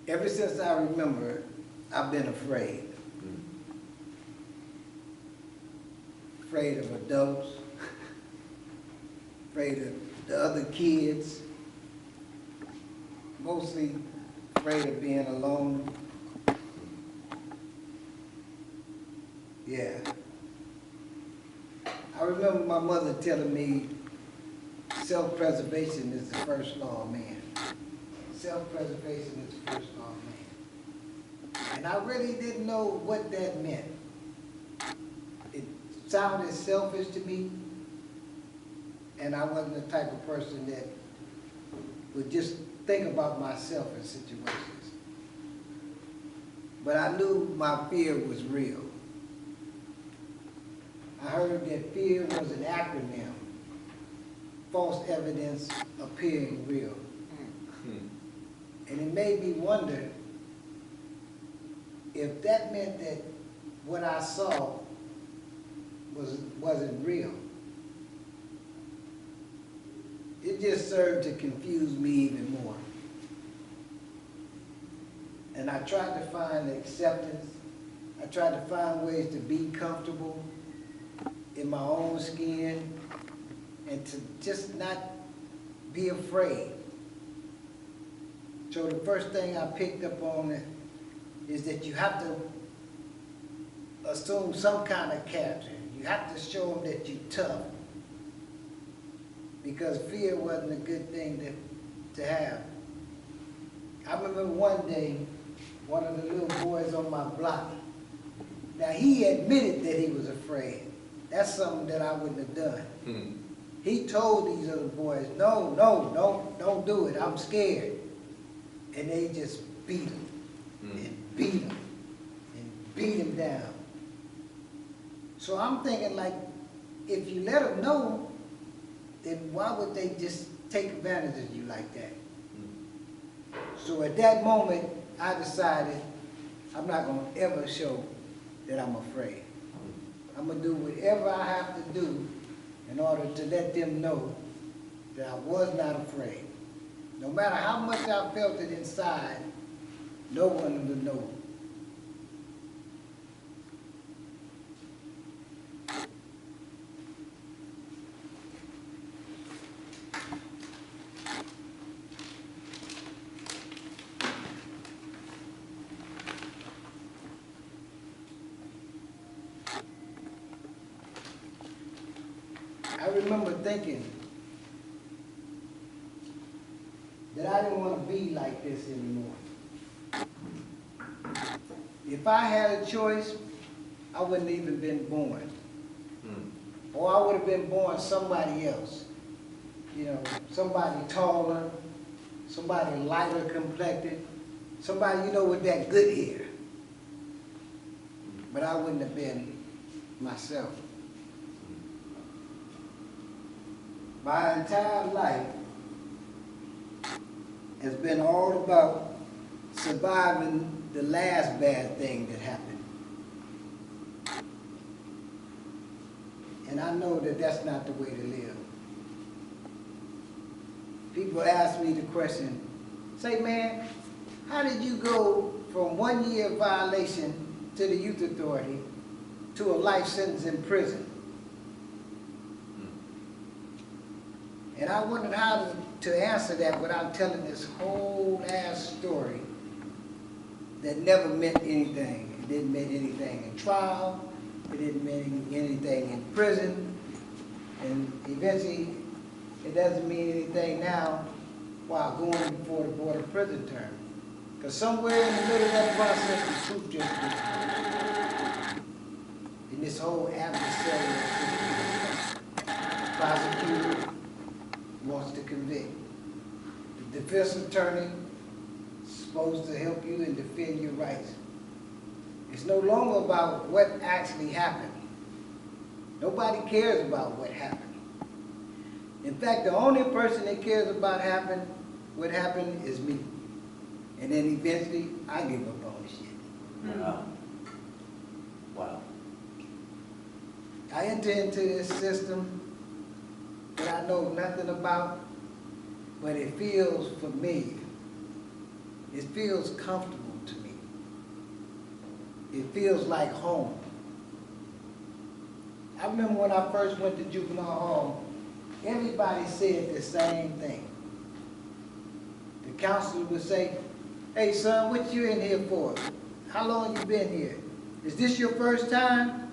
Ever since I remember, I've been afraid. Afraid of adults, afraid of the other kids, mostly afraid of being alone. Yeah. I remember my mother telling me self-preservation is the first law of man. Self-preservation is the first law of man. And I really didn't know what that meant. It sounded selfish to me, and I wasn't the type of person that would just think about myself in situations. But I knew my fear was real. I heard that fear was an acronym, false evidence appearing real. And it made me wonder if that meant that what I saw wasn't real. It just served to confuse me even more. And I tried to find acceptance. I tried to find ways to be comfortable in my own skin and to just not be afraid. So the first thing I picked up on is that you have to assume some kind of character. You have to show them that you're tough, because fear wasn't a good thing to have. I remember one day, one of the little boys on my block, now he admitted that he was afraid. That's something that I wouldn't have done. He told these other boys, no, don't do it, I'm scared. And they just beat him, and beat him, and beat him down. So I'm thinking, like, if you let them know, then why would they just take advantage of you like that? So at that moment, I decided I'm not going to ever show that I'm afraid. I'm going to do whatever I have to do in order to let them know that I was not afraid. No matter how much I felt it inside, no one would know. I remember thinking that I didn't want to be like this anymore. If I had a choice, I wouldn't even been born. Or I would have been born somebody else. You know, somebody taller, somebody lighter complected, somebody, you know, with that good hair. But I wouldn't have been myself. My entire life has been all about surviving the last bad thing that happened. And I know that that's not the way to live. People ask me the question, say, man, how did you go from 1 year violation to the youth authority to a life sentence in prison? And I wondered how to answer that without telling this whole ass story that never meant anything. It didn't mean anything in trial. It didn't mean anything in prison. And eventually, it doesn't mean anything now while going before the Board of Prison term. Because somewhere in the middle of that process, the truth just gets out. In this whole adversarial system, the prosecutor wants to convict. The defense attorney is supposed to help you and defend your rights. It's no longer about what actually happened. Nobody cares about what happened. In fact, the only person that cares about what happened is me. And then eventually, I give up on the shit. Wow. Wow. I enter into this system that I know nothing about, but it feels familiar. It feels comfortable to me. It feels like home. I remember when I first went to juvenile hall, everybody said the same thing. The counselor would say, "Hey son, what you in here for? How long you been here? Is this your first time?"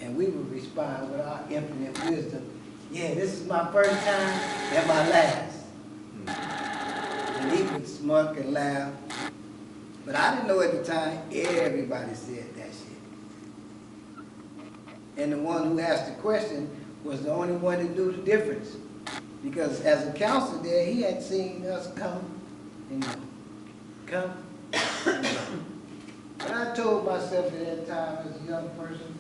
And we would respond with our infinite wisdom, "Yeah, this is my first time and my last." And he would smirk and laugh. But I didn't know at the time, everybody said that shit. And the one who asked the question was the only one that knew the difference. Because as a counselor there, he had seen us come and go. Come and go. But I told myself at that time as a young person,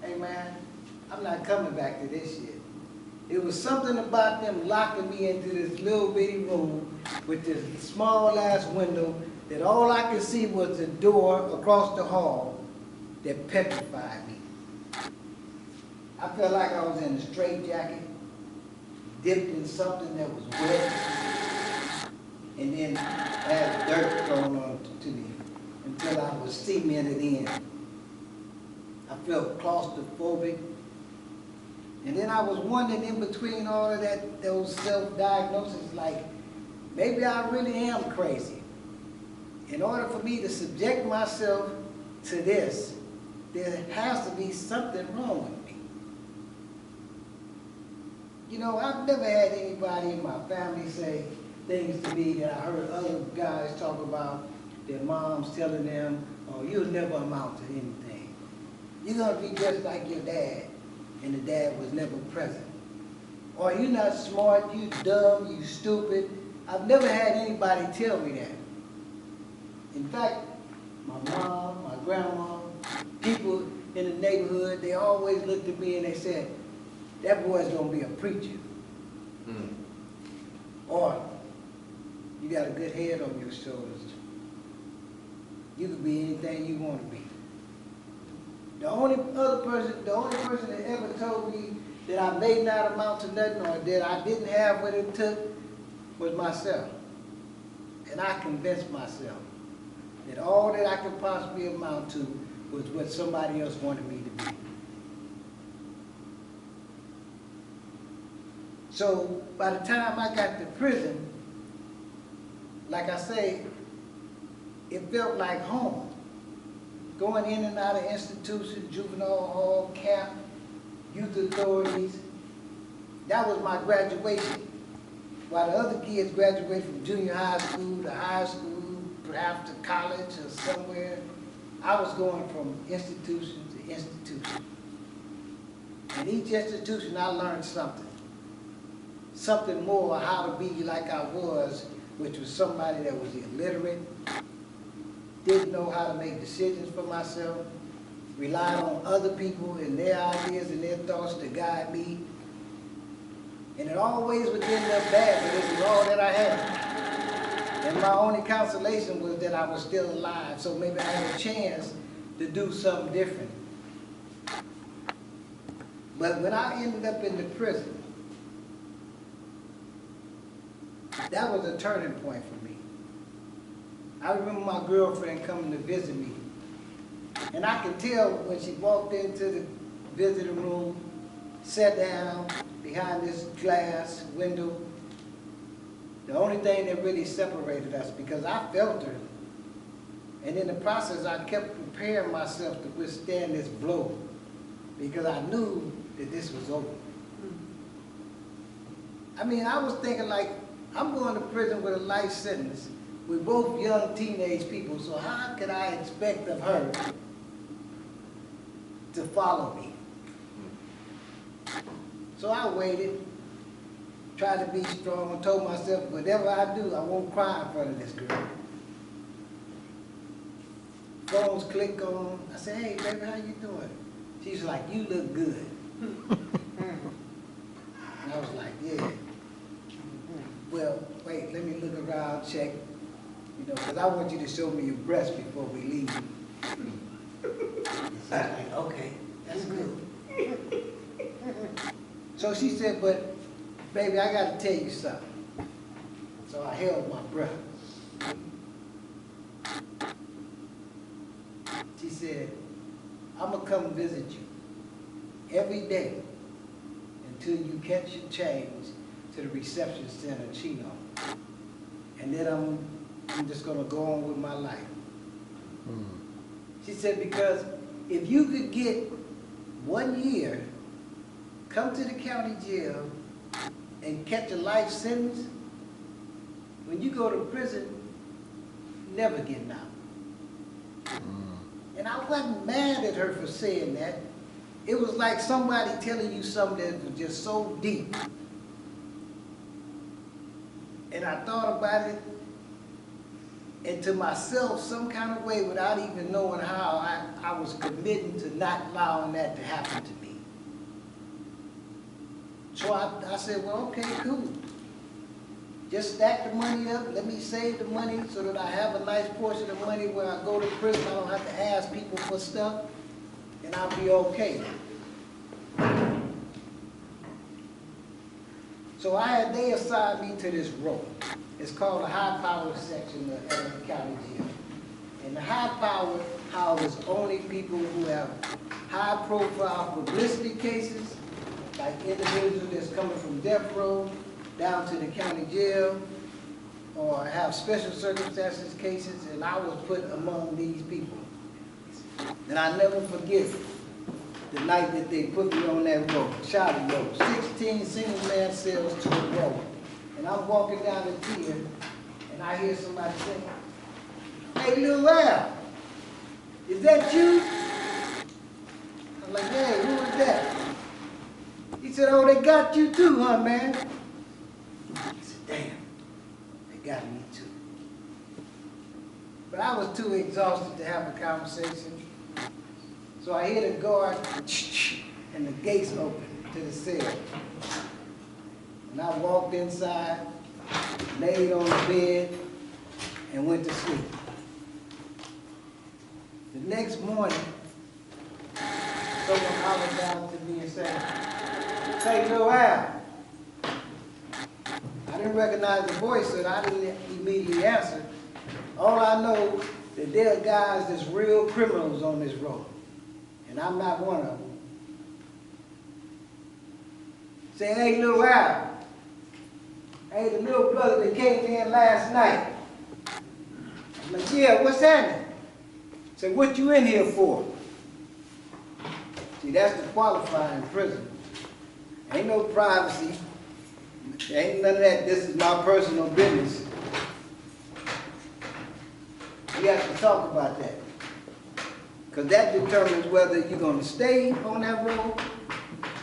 hey man, I'm not coming back to this shit. It was something about them locking me into this little bitty room with this small ass window that all I could see was the door across the hall that petrified me. I felt like I was in a straitjacket, dipped in something that was wet, and then had dirt thrown on to me until I was cemented in. I felt claustrophobic. And then I was wondering in between all of that, those self-diagnoses, like, maybe I really am crazy. In order for me to subject myself to this, there has to be something wrong with me. You know, I've never had anybody in my family say things to me that I heard other guys talk about, their moms telling them, "Oh, you'll never amount to anything. You're going to be just like your dad," and the dad was never present. Or "You're not smart, you dumb, you stupid." I've never had anybody tell me that. In fact, my mom, my grandma, people in the neighborhood, they always looked at me and they said, "That boy's going to be a preacher." Or, "You got a good head on your shoulders. You could be anything you want to be." The only person that ever told me that I may not amount to nothing or that I didn't have what it took was myself. And I convinced myself that all that I could possibly amount to was what somebody else wanted me to be. So by the time I got to prison, like I say, it felt like home. Going in and out of institutions, juvenile hall, camp, youth authorities. That was my graduation. While the other kids graduated from junior high school to high school, perhaps to college or somewhere, I was going from institution to institution. In each institution, I learned something. Something more how to be like I was, which was somebody that was illiterate, didn't know how to make decisions for myself, relied on other people and their ideas and their thoughts to guide me. And it always would end up bad, but it was all that I had. And my only consolation was that I was still alive, so maybe I had a chance to do something different. But when I ended up in the prison, that was a turning point for me. I remember my girlfriend coming to visit me. And I could tell when she walked into the visitor room, sat down behind this glass window, the only thing that really separated us, because I felt her. And in the process, I kept preparing myself to withstand this blow, because I knew that this was over. I mean, I was thinking like, I'm going to prison with a life sentence. We're both young teenage people, so how could I expect of her to follow me? So I waited, tried to be strong, and told myself, whatever I do, I won't cry in front of this girl. Phones click on. I said, "Hey, baby, how you doing?" She's like, "You look good." And I was like, "Yeah. Well, wait, let me look around, check, because I want you to show me your breast before we leave." She's like, "Okay, that's good." So she said, "But, baby, I got to tell you something." So I held my breath. I'm gonna come visit you every day until you catch your change to the reception center in Chino. And then I'm just gonna go on with my life. She said, because if you could get 1 year, come to the county jail and catch a life sentence, when you go to prison, never getting out. And I wasn't mad at her for saying that. It was like somebody telling you something that was just so deep. And I thought about it, and to myself, some kind of way, without even knowing how, I was committing to not allowing that to happen to me. So I said, well, okay, cool. Just stack the money up, let me save the money so that I have a nice portion of money when I go to prison. I don't have to ask people for stuff, and I'll be okay. So they assigned me to this role. It's called the high power section of the county jail. And the high power houses only people who have high profile publicity cases, like individuals that's coming from death row down to the county jail, or have special circumstances cases, and I was put among these people. And I never forget the night that they put me on that road, Charlie Road, 16 single man cells to a row. And I'm walking down the pier, and I hear somebody say, "Hey, Lil Al, is that you?" I'm like, "Hey, who is that?" He said, "Oh, they got you too, huh, man?" I said, "Damn, they got me too." But I was too exhausted to have a conversation. So I hear the guard, and the gates open to the cell. And I walked inside, laid on the bed, and went to sleep. The next morning, someone hollered down to me and said, "Say, Lil Al." I didn't recognize the voice, so I didn't immediately answer. All I know that there are guys that's real criminals on this road, and I'm not one of them. Say, "Hey, Lil Al. Hey, the little brother that came in last night." I'm like, "Yeah, what's happening?" Say, "What you in here for?" See, that's the qualifying prison. Ain't no privacy. Ain't none of that. This is my personal business. We have to talk about that. Because that determines whether you're going to stay on that road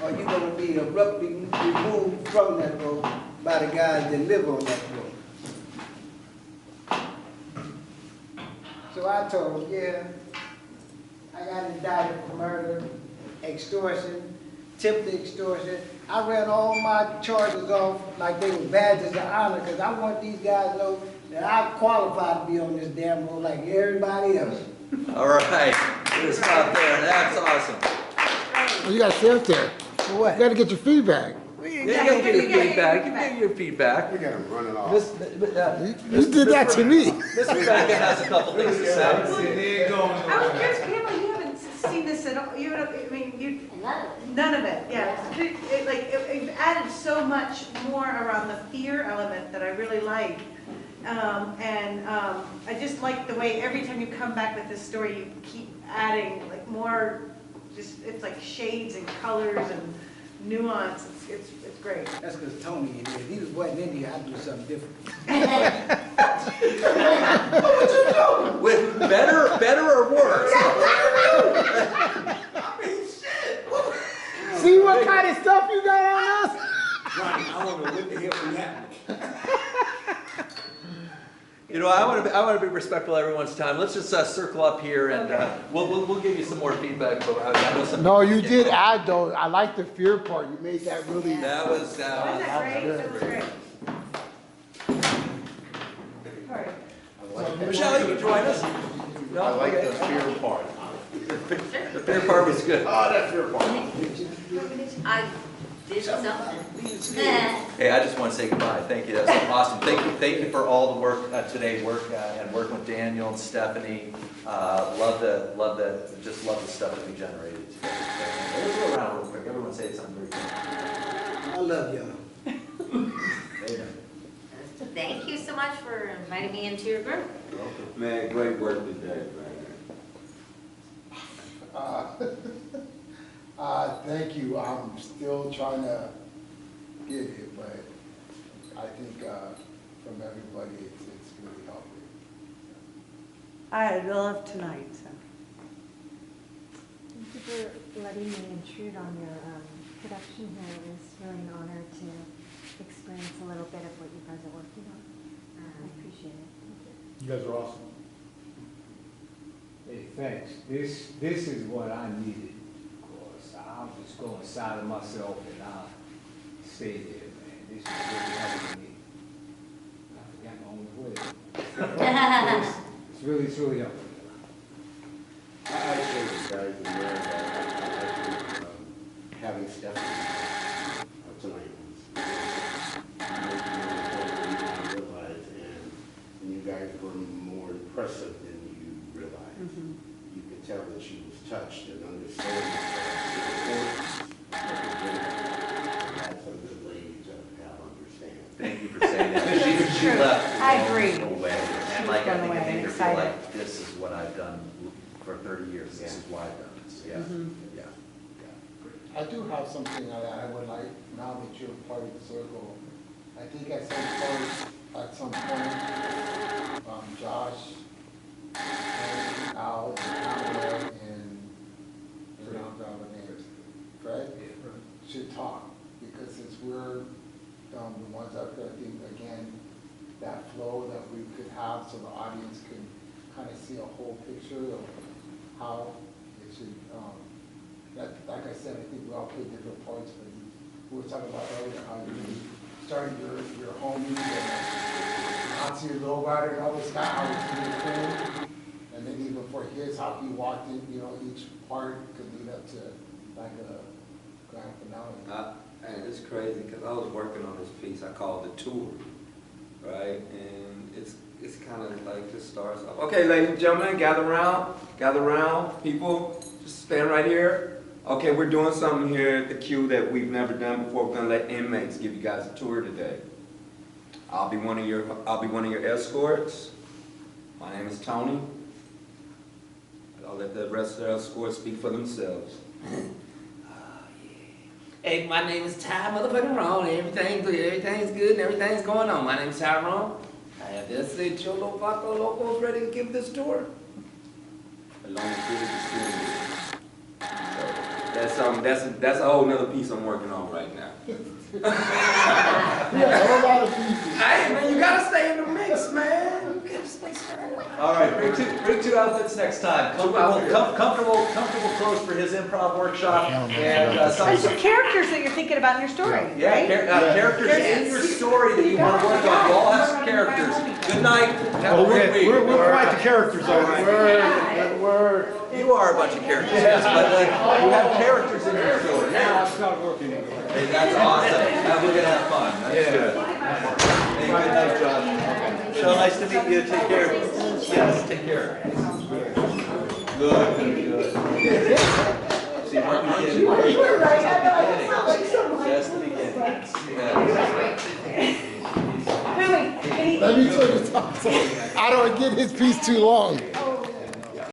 or you're going to be abruptly removed from that road by the guys that live on that road. So I told him, yeah, I got indicted for murder, extortion, attempted extortion. I ran all my charges off like they were badges of honor because I want these guys to know that I qualify to be on this damn road like everybody else. All right, good stop there. That's awesome. Well, you got to stay up there. For what? You got to get your feedback. Yeah, you gotta get your feedback. You get your feedback. We got him running off. You did that to me. Mr. Rebecca has a couple things to say. I was curious, Pamela, you haven't seen this at all. You, I mean, you. None of it. Yeah. It added so much more around the fear element that I really like. I just like the way every time you come back with this story, you keep adding like more. It's like shades and colors and nuance. It's great. That's because Tony in here. If he wasn't in here, I'd do something different. What would you do? With better or worse? See what kind of stuff you got on us? Ronnie, I want to know what the hell we happened. You know, I want to be respectful of everyone's time. Let's just circle up here and we'll give you some more feedback. But I know some No, people you get- did add though. I like the fear part. You made that really. That was Wasn't that great? good. That was great. All right. Michelle, you can join us. No? I like Okay. the fear part. The fear part was good. Oh, that fear part. Did something. Hey, I just want to say goodbye. Thank you. That's awesome. Thank you for all the work today, and working with Daniel and Stephanie. Just love the stuff that we generated today. Let's go around real quick. Everyone say something very quick. I love y'all. Amen. Thank you so much for inviting me into your group. Man, great work today, man. Thank you. I'm still trying to get it, but I think from everybody, it's really helping. I love tonight, so. Thank you for letting me intrude on your production here. It was really an honor to experience a little bit of what you guys are working on. I appreciate it. Thank you. You guys are awesome. Hey, thanks. This is what I needed. Of course, I'll just go inside of myself and I'll stay there, man. This is really helping me. I forgot my own way. It's really helping me. I actually was guys in there that having Stephanie tonight was realize, and you guys were more impressive than you realized. You could tell that she was touched and understood the importance of the That's a good lady to have understand. Thank you for saying that. She left. I agree. Away. And like, I blown think it away, made her feel excited. like this is what I've done for 30 years. This is why I've done this. Yeah. Yeah. I do have something that I would like, now that you're part of the circle. I think at some point, Josh, and Al, and Pamela, and Fred should talk, because since we're the ones up there, I think, again, that flow that we could have so the audience could kind of see a whole picture of how it should, like I said, I think we all play different parts, but we were talking about earlier how you started your homies and Nazi Lowrider and all this guy, how it's really cool. And then even for his, how he walked in, each part could lead up to like a grand finale. And it's crazy because I was working on this piece I called The Tour, right? And it's kind of like just starts off. Okay, ladies and gentlemen, gather around, people, just stand right here. Okay, we're doing something here at the Q that we've never done before. We're gonna let inmates give you guys a tour today. I'll be one of your escorts. My name is Tony. I'll let the rest of the escorts speak for themselves. Hey, my name is Ty motherfucking Ronnie. Everything's good and everything's going on. My name is Tyrone. I have the S.A. Cholo Paco Locos ready to give this tour. Along with that's a whole nother piece I'm working on right now. Yeah, a whole lot of pieces. Hey man, you gotta stay in the mix, man. You gotta stay All right, bring two outfits next time. Comfortable clothes for his improv workshop. And And some characters that you're thinking about in your story, right? characters in your story that you want to work on. You all have some characters. Good night. Have a good week. We'll write the characters on it. Word. You are a bunch of characters, yes, but you have characters in your story. Now it's not working anymore. Hey, that's awesome. We're gonna have fun. That's good. Hey, good night, Josh. So nice to meet you. Take care. Yes, take care. Good. See what we did. Just the beginning. Let me tell you something. I don't get his piece too long.